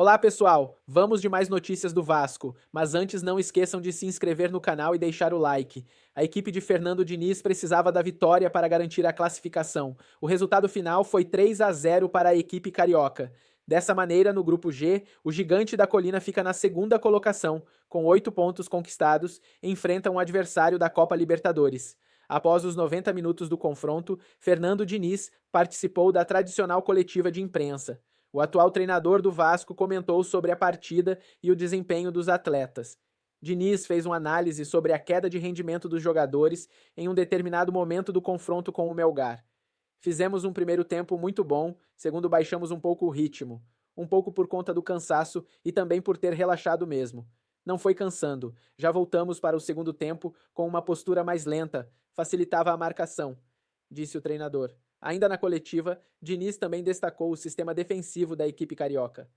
Olá pessoal, vamos de mais notícias do Vasco, mas antes não esqueçam de se inscrever no canal e deixar o like. A equipe de Fernando Diniz precisava da vitória para garantir a classificação. O resultado final foi 3-0 para a equipe carioca. Dessa maneira, no grupo G, o Gigante da Colina fica na segunda colocação, com 8 pontos conquistados, e enfrenta um adversário da Copa Libertadores. Após os 90 minutos do confronto, Fernando Diniz participou da tradicional coletiva de imprensa. O atual treinador do Vasco comentou sobre a partida e o desempenho dos atletas. Diniz fez uma análise sobre a queda de rendimento dos jogadores em um determinado momento do confronto com o Melgar. Fizemos um primeiro tempo muito bom, segundo baixamos um pouco o ritmo, um pouco por conta do cansaço e também por ter relaxado mesmo. Não foi cansando, já voltamos para o segundo tempo com uma postura mais lenta, facilitava a marcação, disse o treinador. Ainda na coletiva, Diniz também destacou o sistema defensivo da equipe carioca.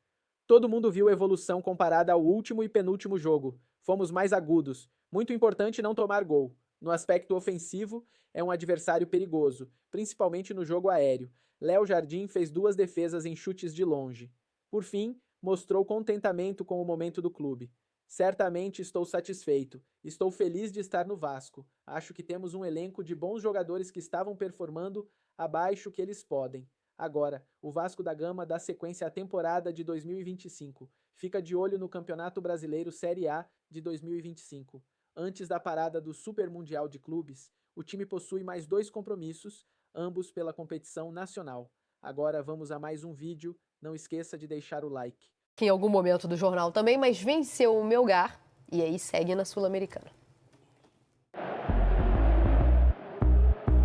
Todo mundo viu evolução comparada ao último e penúltimo jogo. Fomos mais agudos. Muito importante não tomar gol. No aspecto ofensivo, é um adversário perigoso, principalmente no jogo aéreo. Léo Jardim fez 2 defesas em chutes de longe. Por fim, mostrou contentamento com o momento do clube. Certamente estou satisfeito. Estou feliz de estar no Vasco. Acho que temos um elenco de bons jogadores que estavam performando abaixo que eles podem. Agora, o Vasco da Gama dá sequência à temporada de 2025. Fica de olho no Campeonato Brasileiro Série A de 2025. Antes da parada do Super Mundial de Clubes, o time possui mais 2 compromissos, ambos pela competição nacional. Agora vamos a mais um vídeo. Não esqueça de deixar o like. Em algum momento do jornal também, mas venceu o Melgar e aí segue na Sul-Americana.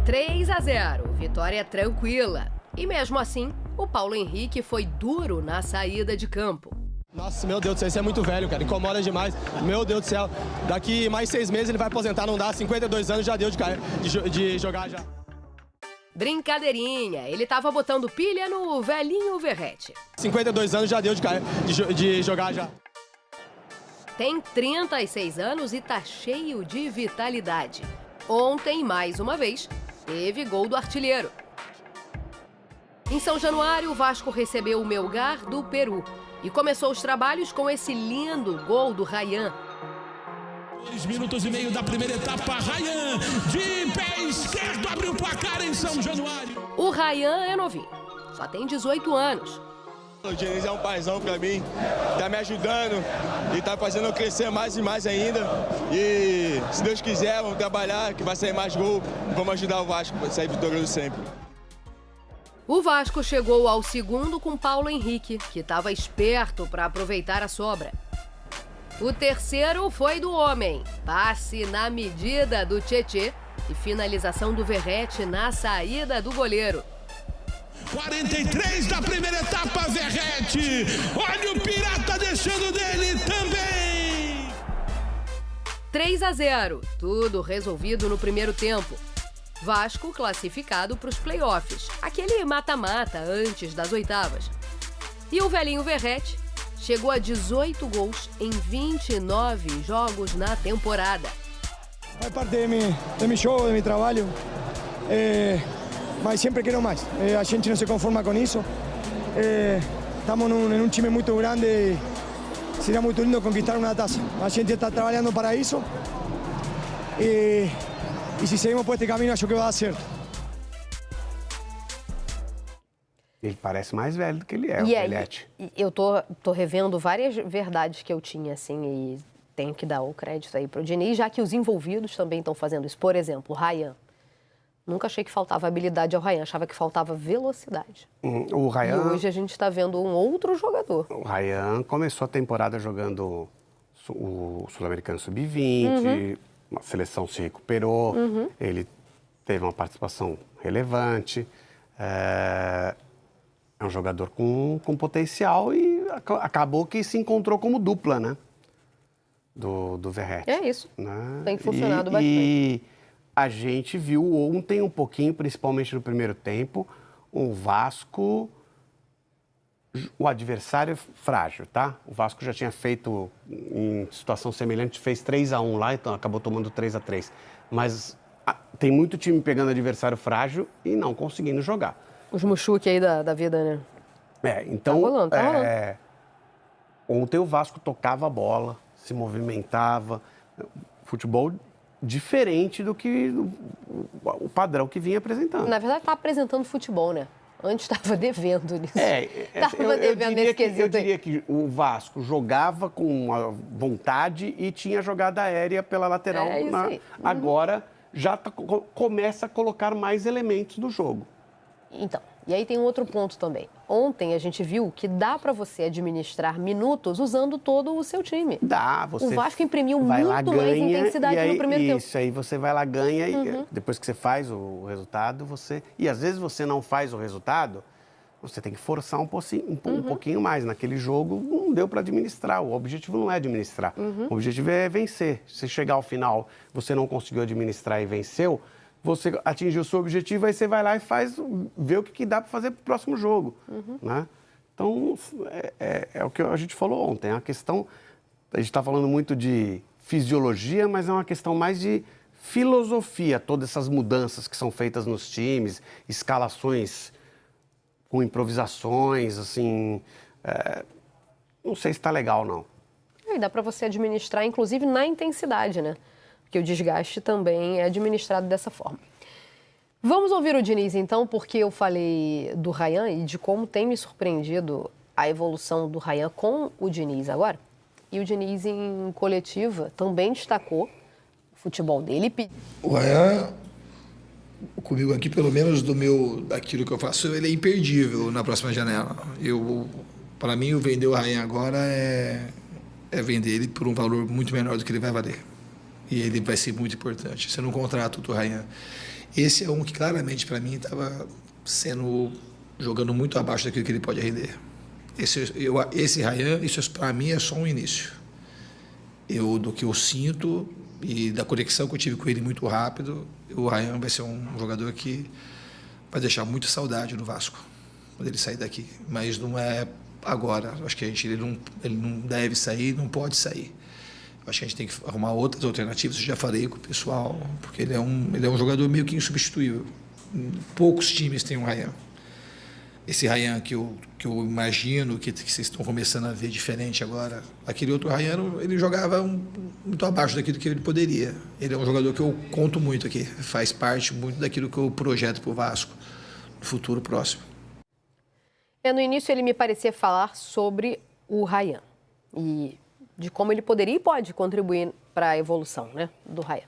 3-0, vitória tranquila. E mesmo assim, o Paulo Henrique foi duro na saída de campo. Nossa, meu Deus do céu, isso é muito velho, cara, incomoda demais. Meu Deus do céu, daqui mais 6 meses ele vai aposentar, não dá, 52 anos já deu de jogar já. Brincadeirinha, ele tava botando pilha no velhinho Verrete. 52 anos já deu de jogar já. Tem 36 anos e tá cheio de vitalidade. Ontem, mais uma vez, teve gol do artilheiro. Em São Januário, o Vasco recebeu o Melgar do Peru e começou os trabalhos com esse lindo gol do Ryan. 2 minutos e meio da primeira etapa, Ryan de pé esquerdo abriu o placar em São Januário. O Ryan é novinho, só tem 18 anos. O Diniz é um paizão pra mim, tá me ajudando e tá fazendo eu crescer mais e mais ainda. E se Deus quiser, vamos trabalhar, que vai sair mais gol, vamos ajudar o Vasco a sair vitorioso sempre. O Vasco chegou ao segundo com Paulo Henrique, que estava esperto para aproveitar a sobra. O terceiro foi do homem, passe na medida do Tietê e finalização do Verrete na saída do goleiro. 43 da primeira etapa, Verrete. Olha o Pirata descendo dele também. 3-0, tudo resolvido no primeiro tempo. Vasco classificado para os playoffs, aquele mata-mata antes das oitavas. E o velhinho Verrete chegou a 18 gols em 29 jogos na temporada. É parte de mi jogo, de mi trabalho. Mas sempre quero mais. A gente não se conforma com isso. Estamos em um time muito grande e seria muito lindo conquistar uma taça. A gente está trabalhando para isso. E se seguimos por este caminho, acho que vai dar certo. Ele parece mais velho do que ele é, o Velhete. Eu tô revendo várias verdades que eu tinha, assim, e tenho que dar o crédito aí pro Diniz, já que os envolvidos também estão fazendo isso. Por exemplo, o Ryan. Nunca achei que faltava habilidade ao Ryan, achava que faltava velocidade. O Ryan, e hoje a gente está vendo um outro jogador. O Ryan começou a temporada jogando o Sul-Americano Sub-20, a seleção se recuperou, ele teve uma participação relevante. É um jogador com potencial e acabou que se encontrou como dupla, né? Do Verrete. É isso. Né? Tem funcionado bastante. E a gente viu ontem um pouquinho, principalmente no primeiro tempo, o Vasco, o adversário frágil, tá? O Vasco já tinha feito, em situação semelhante, fez 3-1 lá, então acabou tomando 3-3. Mas tem muito time pegando adversário frágil e não conseguindo jogar. Os Muxuque aí da vida, né? Então, tá rolando. Ontem o Vasco tocava a bola, se movimentava, futebol diferente do que o padrão que vinha apresentando. Na verdade, está apresentando futebol, né? Antes estava devendo nisso. Estava devendo nesse quesito. Eu diria que o Vasco jogava com uma vontade e tinha jogada aérea pela lateral. Agora já começa a colocar mais elementos no jogo. Então, e aí tem um outro ponto também. Ontem a gente viu que dá para você administrar minutos usando todo o seu time. Dá, o Vasco imprimiu muito mais intensidade no primeiro tempo. Isso, aí você vai lá, ganha, e depois que você faz o resultado, você... E às vezes você não faz o resultado, você tem que forçar um pouquinho mais. Naquele jogo não deu para administrar, o objetivo não é administrar, o objetivo é vencer. Se chegar ao final, você não conseguiu administrar e venceu, você atingiu o seu objetivo, aí você vai lá e vê o que dá para fazer para o próximo jogo. Né? Então, é o que a gente falou ontem. É uma questão, a gente está falando muito de fisiologia, mas é uma questão mais de filosofia. Todas essas mudanças que são feitas nos times, escalações com improvisações, assim... não sei se está legal, não. E dá para você administrar, inclusive, na intensidade, né? Porque o desgaste também é administrado dessa forma. Vamos ouvir o Diniz, então, porque eu falei do Rayan e de como tem me surpreendido a evolução do Rayan com o Diniz agora. E o Diniz, em coletiva, também destacou o futebol dele. O Rayan, comigo aqui, pelo menos daquilo que eu faço, ele é imperdível na próxima janela. Para mim, o vender o Rayan agora é vender ele por um valor muito menor do que ele vai valer. E ele vai ser muito importante. Você não contrata o Rayan. Esse é um que claramente para mim estava jogando muito abaixo daquilo que ele pode render. Esse Rayan, isso para mim é só um início. Do que eu sinto e da conexão que eu tive com ele muito rápido, o Rayan vai ser um jogador que vai deixar muita saudade no Vasco quando ele sair daqui. Mas não é agora. Acho que ele não deve sair, não pode sair. Acho que a gente tem que arrumar outras alternativas. Eu já falei com o pessoal, porque ele é um jogador meio que insubstituível. Poucos times têm um Rayan. Esse Rayan que eu imagino que vocês estão começando a ver diferente agora. Aquele outro Rayan, ele jogava muito abaixo daquilo que ele poderia. Ele é um jogador que eu conto muito aqui. Faz parte muito daquilo que eu projeto para o Vasco no futuro próximo. No início ele me parecia falar sobre o Rayan e de como ele poderia e pode contribuir para a evolução, né, do Rayan.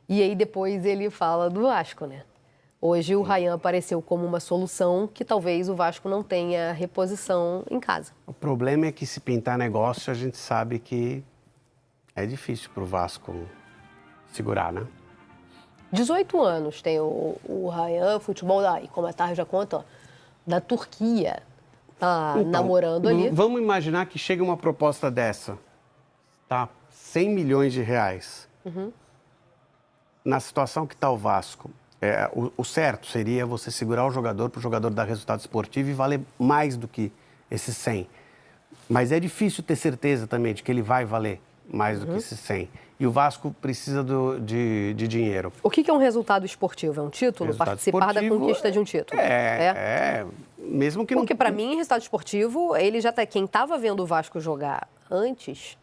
E aí depois ele fala do Vasco, né? Hoje o Rayan apareceu como uma solução que talvez o Vasco não tenha reposição em casa. O problema é que se pintar negócio, a gente sabe que é difícil para o Vasco segurar, né? 18 anos tem o Rayan, futebol daí, como a Tarja já conta, ó, da Turquia. Tá então, namorando ali. Vamos imaginar que chega uma proposta dessa. Tá, 100 milhões de reais. Na situação que está o Vasco, o certo seria você segurar o jogador para o jogador dar resultado esportivo e valer mais do que esses 100. Mas é difícil ter certeza também de que ele vai valer mais do que esses 100. E o Vasco precisa de dinheiro. O que é um resultado esportivo? É um título? Participar da conquista de um título? Mesmo que Porque para mim, resultado esportivo, ele já tá... Quem estava vendo o Vasco jogar antes...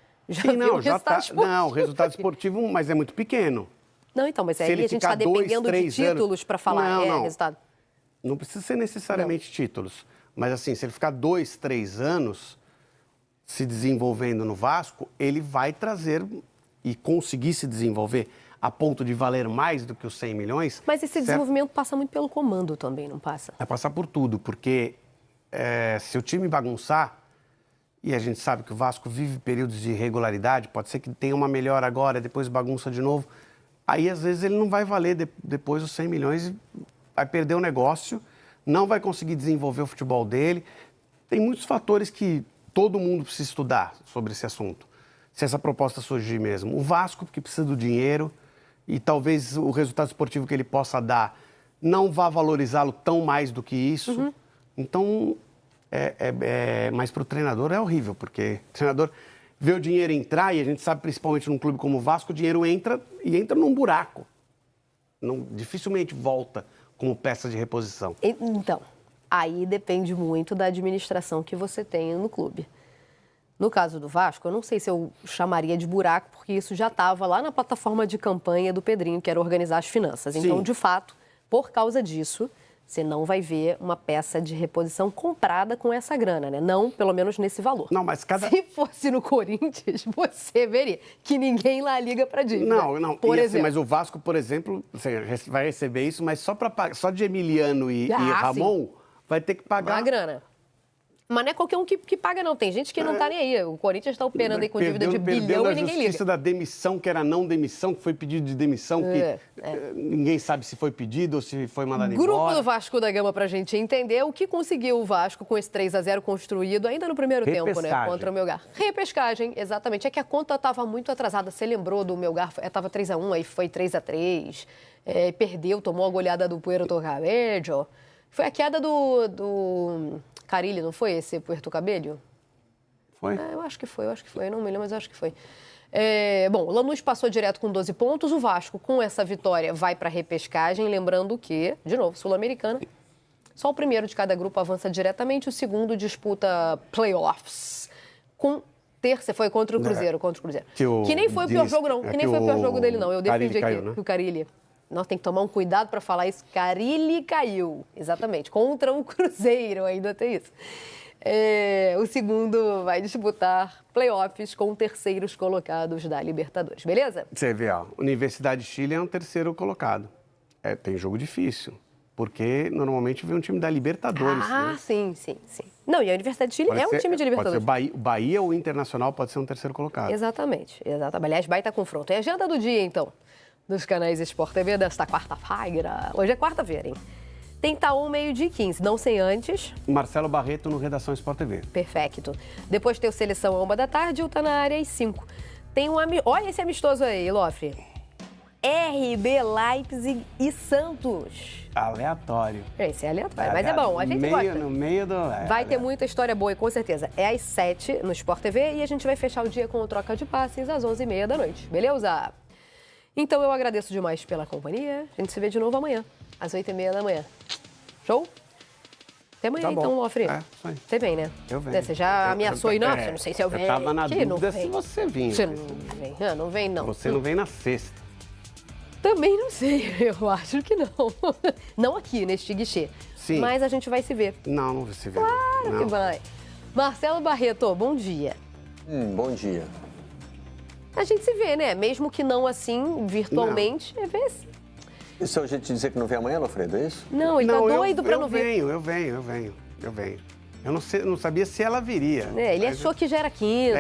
Não, resultado esportivo, mas é muito pequeno. Não, então, mas aí a gente está dependendo de títulos para falar, resultado. Não precisa ser necessariamente títulos. Mas assim, se ele ficar 2, 3 anos se desenvolvendo no Vasco, ele vai trazer e conseguir se desenvolver a ponto de valer mais do que os 100 milhões. Mas esse desenvolvimento passa muito pelo comando também, não passa? Vai passar por tudo, porque se o time bagunçar, e a gente sabe que o Vasco vive períodos de irregularidade, pode ser que tenha uma melhora agora, depois bagunça de novo. Aí, às vezes, ele não vai valer depois os 100 milhões, vai perder o negócio, não vai conseguir desenvolver o futebol dele. Tem muitos fatores que todo mundo precisa estudar sobre esse assunto, se essa proposta surgir mesmo. O Vasco, porque precisa do dinheiro, e talvez o resultado esportivo que ele possa dar não vá valorizá-lo tão mais do que isso. Então... mas para o treinador é horrível, porque o treinador vê o dinheiro entrar, e a gente sabe, principalmente num clube como o Vasco, o dinheiro entra num buraco. Dificilmente volta como peça de reposição. Então, aí depende muito da administração que você tem no clube. No caso do Vasco, eu não sei se eu chamaria de buraco, porque isso já estava lá na plataforma de campanha do Pedrinho, que era organizar as finanças. Então, de fato, por causa disso, você não vai ver uma peça de reposição comprada com essa grana, né? Não, pelo menos nesse valor. Não, mas Se fosse no Corinthians, você veria que ninguém lá liga para dívida. Não. Por exemplo. Assim, mas o Vasco, por exemplo, você vai receber isso, mas só de Emiliano e Ramon vai ter que pagar... Uma grana. Mas não é qualquer um que paga, não. Tem gente que não tá nem aí. O Corinthians está operando aí com dívida de bilhão e ninguém liga. A justiça da demissão, que era não demissão, que foi pedido de demissão, que ninguém sabe se foi pedido ou se foi mandado embora. Grupo do Vasco da Gama pra gente entender o que conseguiu o Vasco com esse 3-0 construído ainda no primeiro tempo, né? Contra o Melgar. Repescagem, exatamente. É que a conta estava muito atrasada. Você lembrou do Melgar? Estava 3-1, aí foi 3-3. Perdeu, tomou a goleada do Puerto Cabello. Foi a queda do Carille, não foi esse Puerto Cabello? Foi? Eu acho que foi. Eu não me lembro, mas eu acho que foi. Bom, o Lanús passou direto com 12 pontos. O Vasco, com essa vitória, vai para a repescagem. Lembrando que, de novo, Sul-Americana, só o primeiro de cada grupo avança diretamente. O segundo disputa playoffs. Foi contra o Cruzeiro. Que nem foi o pior jogo, não. Que nem foi o pior jogo dele, não. Eu defendi aqui que o Carille... Nós tem que tomar um cuidado para falar isso. Carille caiu, exatamente, contra o Cruzeiro, ainda tem isso. O segundo vai disputar playoffs com terceiros colocados da Libertadores, beleza? Você vê, ó, Universidade de Chile é um terceiro colocado. Tem jogo difícil, porque normalmente vem um time da Libertadores. Né? Sim. Não, e a Universidade de Chile um time de Libertadores. Pode ser Bahia ou Internacional pode ser um terceiro colocado. Exatamente. Aliás, baita confronto. É a agenda do dia, então, dos canais Sport TV desta quarta-feira. Hoje é quarta-feira, hein? Tem Itaú 12h15, não sem antes... Marcelo Barreto no Redação Sport TV. Perfeito. Depois tem o Seleção 1h e o Tá Na Área às 5. Tem olha esse amistoso aí, Lofre. RB Leipzig e Santos. Aleatório. Esse é aleatório, mas é bom, a gente gosta. No meio do... Vai ter muita história boa, com certeza. É às 7 no Sport TV e a gente vai fechar o dia com o Troca de Passes às 11h30 da noite, beleza? Então eu agradeço demais pela companhia. A gente se vê de novo amanhã, às 8h30 da manhã. Show? Até amanhã, então, Lofre. Você vem, né? Eu venho. Você já ameaçou ir, não? Não sei se eu venho. Eu tava na dúvida se você vinha. Você não vem? Não vem, não. Você não vem na sexta. Também não sei, eu acho que não. Não aqui, neste guichê. Sim. Mas a gente vai se ver. Não vai se ver. Claro que vai. Marcelo Barreto, bom dia. Bom dia. A gente se vê, né? Mesmo que não assim, virtualmente, é ver se... Isso é o jeito de dizer que não vem amanhã, Lofredo, é isso? Não, ele tá doido pra não ver. Eu venho. Eu não sabia se ela viria. Ele achou que já era quinta.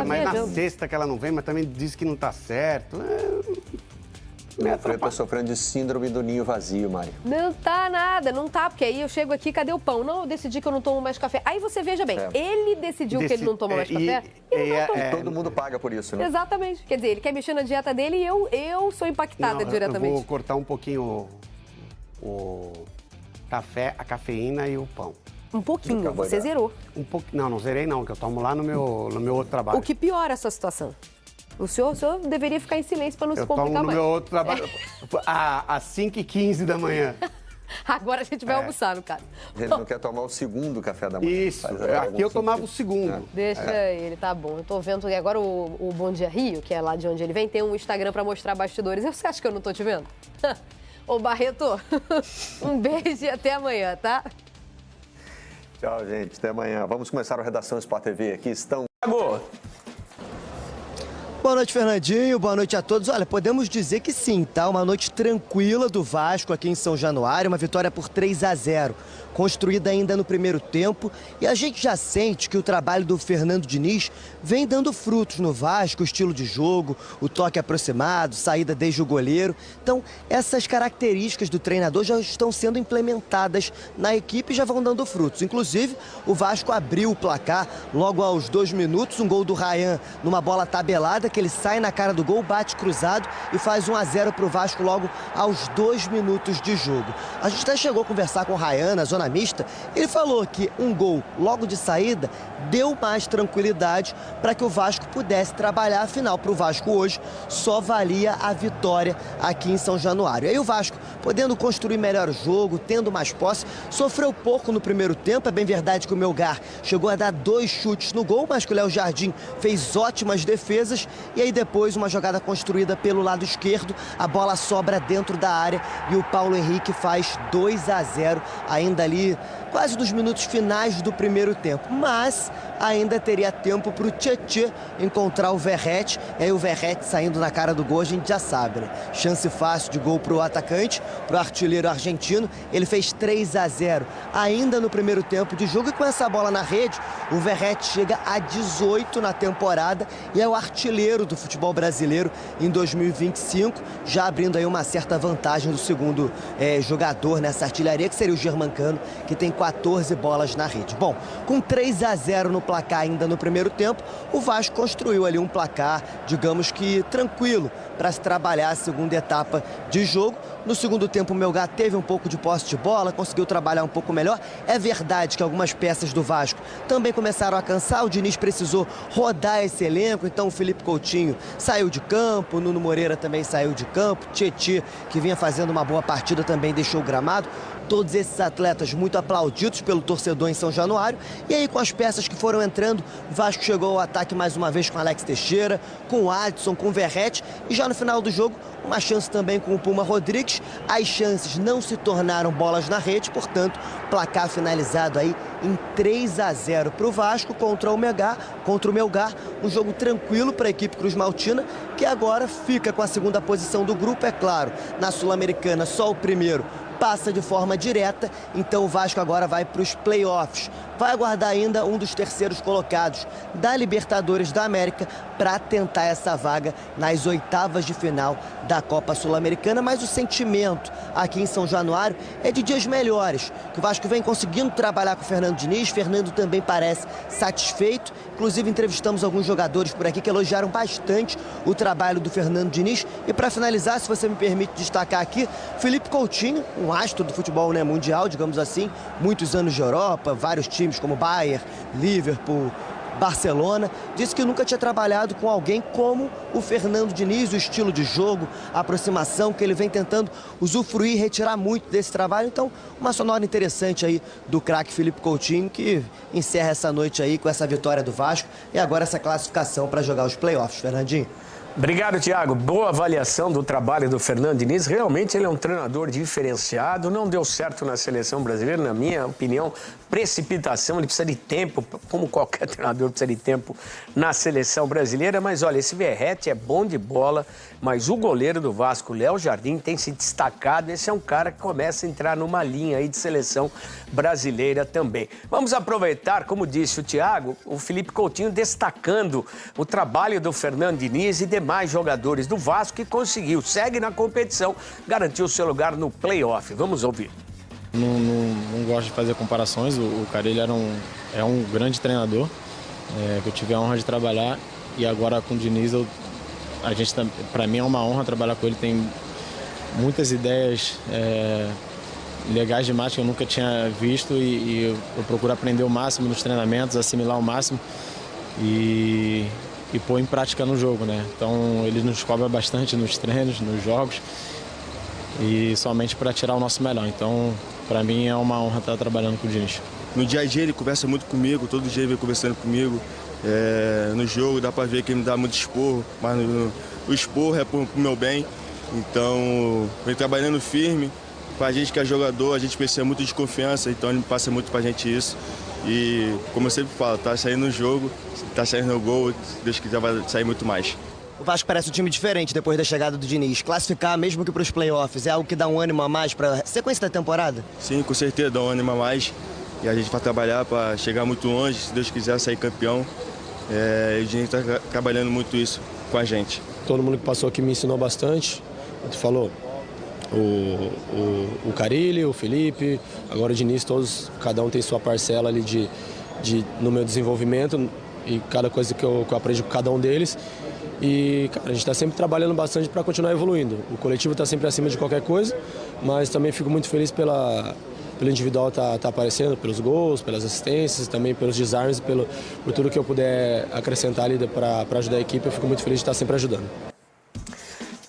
Mas na sexta que ela não vem, mas também disse que não tá certo. O Lofredo tá sofrendo de síndrome do ninho vazio, Mari. Não tá nada, não tá, porque aí eu chego aqui, cadê o pão? Não, eu decidi que eu não tomo mais café. Aí você veja bem, ele decidiu que ele não toma mais café e todo mundo paga por isso, né? Exatamente. Quer dizer, ele quer mexer na dieta dele e eu sou impactada diretamente. Eu vou cortar um pouquinho o café, a cafeína e o pão. Um pouquinho, você zerou. Não zerei não, que eu tomo lá no meu outro trabalho. O que piora essa situação? O senhor deveria ficar em silêncio para não se complicar mais. Eu tomo no meu outro trabalho às 5h15 da manhã. Agora a gente vai almoçar, no caso. Ele não quer tomar o segundo café da manhã. Isso, aqui eu tomava o segundo. Deixa ele, tá bom. Eu tô vendo que agora o Bom Dia Rio, que é lá de onde ele vem, tem um Instagram para mostrar bastidores. Você acha que eu não tô te vendo? Ô, Barreto, um beijo e até amanhã, tá? Tchau, gente. Até amanhã. Vamos começar o Redação Sport TV. Aqui estão... Boa noite, Fernandinho. Boa noite a todos. Olha, podemos dizer que sim, tá? Uma noite tranquila do Vasco aqui em São Januário. Uma vitória por 3-0, construída ainda no primeiro tempo. E a gente já sente que o trabalho do Fernando Diniz vem dando frutos no Vasco, o estilo de jogo, o toque aproximado, saída desde o goleiro. Então, essas características do treinador já estão sendo implementadas na equipe e já vão dando frutos. Inclusive, o Vasco abriu o placar logo aos 2 minutos, um gol do Ryan numa bola tabelada, que ele sai na cara do gol, bate cruzado e faz 1-0 para o Vasco logo aos 2 minutos de jogo. A gente até chegou a conversar com o Ryan na zona mista. Ele falou que um gol logo de saída deu mais tranquilidade para que o Vasco pudesse trabalhar. Afinal, para o Vasco hoje só valia a vitória aqui em São Januário. E aí o Vasco, podendo construir melhor o jogo, tendo mais posse, sofreu pouco no primeiro tempo. É bem verdade que o Melgar chegou a dar 2 chutes no gol, mas que o Léo Jardim fez ótimas defesas. E aí depois uma jogada construída pelo lado esquerdo, a bola sobra dentro da área e o Paulo Henrique faz 2-0, ainda ali quase nos minutos finais do primeiro tempo. Mas ainda teria tempo para o Tietê encontrar o Verratti. E aí o Verratti saindo na cara do gol, a gente já sabe, né? Chance fácil de gol para o atacante, para o artilheiro argentino. Ele fez 3-0 ainda no primeiro tempo de jogo. E com essa bola na rede, o Verratti chega a 18 na temporada e é o artilheiro do futebol brasileiro em 2025, já abrindo aí uma certa vantagem do segundo jogador nessa artilharia, que seria o Germancano, que tem 14 bolas na rede. Bom, com 3-0 no placar ainda no primeiro tempo, o Vasco construiu ali um placar, digamos que tranquilo, para se trabalhar a segunda etapa de jogo. No segundo tempo, o Melgar teve um pouco de posse de bola, conseguiu trabalhar um pouco melhor. É verdade que algumas peças do Vasco também começaram a cansar. O Diniz precisou rodar esse elenco, então o Felipe Coutinho saiu de campo, o Nuno Moreira também saiu de campo, Tietê, que vinha fazendo uma boa partida, também deixou o gramado. Todos esses atletas muito aplaudidos pelo torcedor em São Januário. E aí, com as peças que foram entrando, o Vasco chegou ao ataque mais uma vez com Alex Teixeira, com o Adson, com o Verratti. E já no final do jogo, uma chance também com o Puma Rodrigues. As chances não se tornaram bolas na rede, portanto, placar finalizado aí em 3-0 para o Vasco contra o Melgar. Um jogo tranquilo para a equipe cruzmaltina, que agora fica com a segunda posição do grupo. É claro, na Sul-Americana só o primeiro passa de forma direta, então o Vasco agora vai para os playoffs. Vai aguardar ainda um dos terceiros colocados da Libertadores da América para tentar essa vaga nas oitavas de final da Copa Sul-Americana, mas o sentimento aqui em São Januário é de dias melhores, que o Vasco vem conseguindo trabalhar com o Fernando Diniz. Fernando também parece satisfeito, inclusive entrevistamos alguns jogadores por aqui que elogiaram bastante o trabalho do Fernando Diniz. E para finalizar, se você me permite destacar aqui, Felipe Coutinho, um astro do futebol, né, mundial, digamos assim, muitos anos de Europa, vários times como Bayern, Liverpool, Barcelona, disse que nunca tinha trabalhado com alguém como o Fernando Diniz, o estilo de jogo, a aproximação, que ele vem tentando usufruir e retirar muito desse trabalho. Então, uma sonora interessante aí do craque Felipe Coutinho, que encerra essa noite aí com essa vitória do Vasco e agora essa classificação para jogar os playoffs. Fernandinho. Obrigado, Thiago. Boa avaliação do trabalho do Fernando Diniz. Realmente ele é um treinador diferenciado. Não deu certo na seleção brasileira, na minha opinião. Precipitação, ele precisa de tempo, como qualquer treinador precisa de tempo na seleção brasileira. Mas olha, esse Verratti é bom de bola, mas o goleiro do Vasco, Léo Jardim, tem se destacado. Esse é um cara que começa a entrar numa linha aí de seleção brasileira também. Vamos aproveitar, como disse o Thiago, o Felipe Coutinho destacando o trabalho do Fernando Diniz e demais jogadores do Vasco, que conseguiu, segue na competição, garantiu seu lugar no play-off. Vamos ouvir. Não gosto de fazer comparações. O Carille é um grande treinador, que eu tive a honra de trabalhar, e agora com o Diniz, para mim é uma honra trabalhar com ele. Tem muitas ideias legais demais que eu nunca tinha visto, e eu procuro aprender o máximo nos treinamentos, assimilar o máximo e pôr em prática no jogo, né? Então ele nos cobra bastante nos treinos, nos jogos, e somente para tirar o nosso melhor. Então, para mim é uma honra estar trabalhando com o Diniz. No dia a dia ele conversa muito comigo, todo dia ele vem conversando comigo. No jogo dá para ver que ele me dá muito esporro, mas o esporro é pro meu bem. Então, vem trabalhando firme. Pra gente que é jogador, a gente precisa muito de confiança, então ele passa muito pra gente isso. E, como eu sempre falo, tá saindo no jogo, tá saindo no gol, se Deus quiser vai sair muito mais. O Vasco parece um time diferente depois da chegada do Diniz. Classificar mesmo que para os playoffs é algo que dá um ânimo a mais para a sequência da temporada? Sim, com certeza dá um ânimo a mais. E a gente vai trabalhar para chegar muito longe, se Deus quiser sair campeão. E o Diniz está trabalhando muito isso com a gente. Todo mundo que passou aqui me ensinou bastante. Tu falou, o Carille, o Felipe, agora o Diniz, todos, cada um tem sua parcela ali no meu desenvolvimento, e cada coisa que eu aprendi com cada um deles. E, cara, a gente está sempre trabalhando bastante para continuar evoluindo. O coletivo está sempre acima de qualquer coisa, mas também fico muito feliz pelo individual tá aparecendo, pelos gols, pelas assistências, também pelos desarmes, por tudo que eu puder acrescentar ali para ajudar a equipe. Eu fico muito feliz de estar sempre ajudando.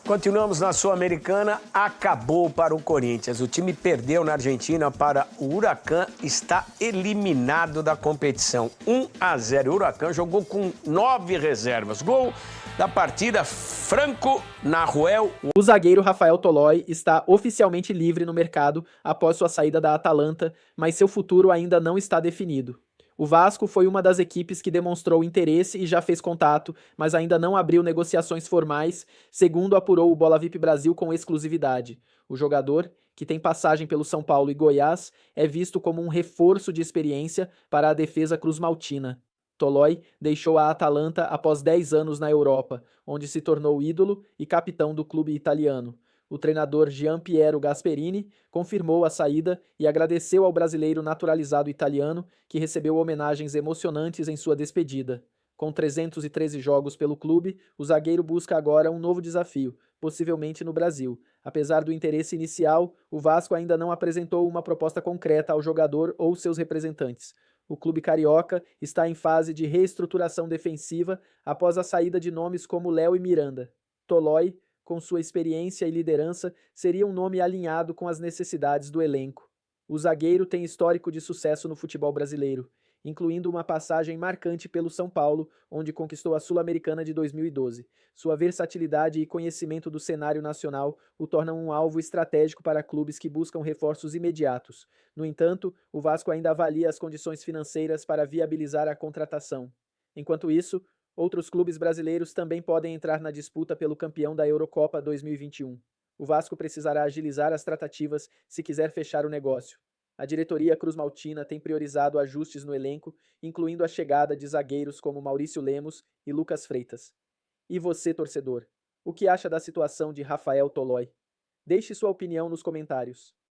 Continuamos na Sul-Americana, acabou para o Corinthians. O time perdeu na Argentina para o Huracan, está eliminado da competição. 1-0. O Huracan jogou com 9 reservas. Gol da partida, Franco Nahuel. O zagueiro Rafael Tolói está oficialmente livre no mercado após sua saída da Atalanta, mas seu futuro ainda não está definido. O Vasco foi uma das equipes que demonstrou interesse e já fez contato, mas ainda não abriu negociações formais, segundo apurou o Bola VIP Brasil com exclusividade. O jogador, que tem passagem pelo São Paulo e Goiás, é visto como um reforço de experiência para a defesa cruzmaltina. Tolói deixou a Atalanta após 10 anos na Europa, onde se tornou ídolo e capitão do clube italiano. O treinador Gian Piero Gasperini confirmou a saída e agradeceu ao brasileiro naturalizado italiano, que recebeu homenagens emocionantes em sua despedida. Com 313 jogos pelo clube, o zagueiro busca agora um novo desafio, possivelmente no Brasil. Apesar do interesse inicial, o Vasco ainda não apresentou uma proposta concreta ao jogador ou seus representantes. O clube carioca está em fase de reestruturação defensiva após a saída de nomes como Léo e Miranda. Tolói, com sua experiência e liderança, seria um nome alinhado com as necessidades do elenco. O zagueiro tem histórico de sucesso no futebol brasileiro, incluindo uma passagem marcante pelo São Paulo, onde conquistou a Sul-Americana de 2012. Sua versatilidade e conhecimento do cenário nacional o tornam um alvo estratégico para clubes que buscam reforços imediatos. No entanto, o Vasco ainda avalia as condições financeiras para viabilizar a contratação. Enquanto isso, outros clubes brasileiros também podem entrar na disputa pelo campeão da Eurocopa 2021. O Vasco precisará agilizar as tratativas se quiser fechar o negócio. A diretoria cruzmaltina tem priorizado ajustes no elenco, incluindo a chegada de zagueiros como Maurício Lemos e Lucas Freitas. E você, torcedor, o que acha da situação de Rafael Tolói? Deixe sua opinião nos comentários.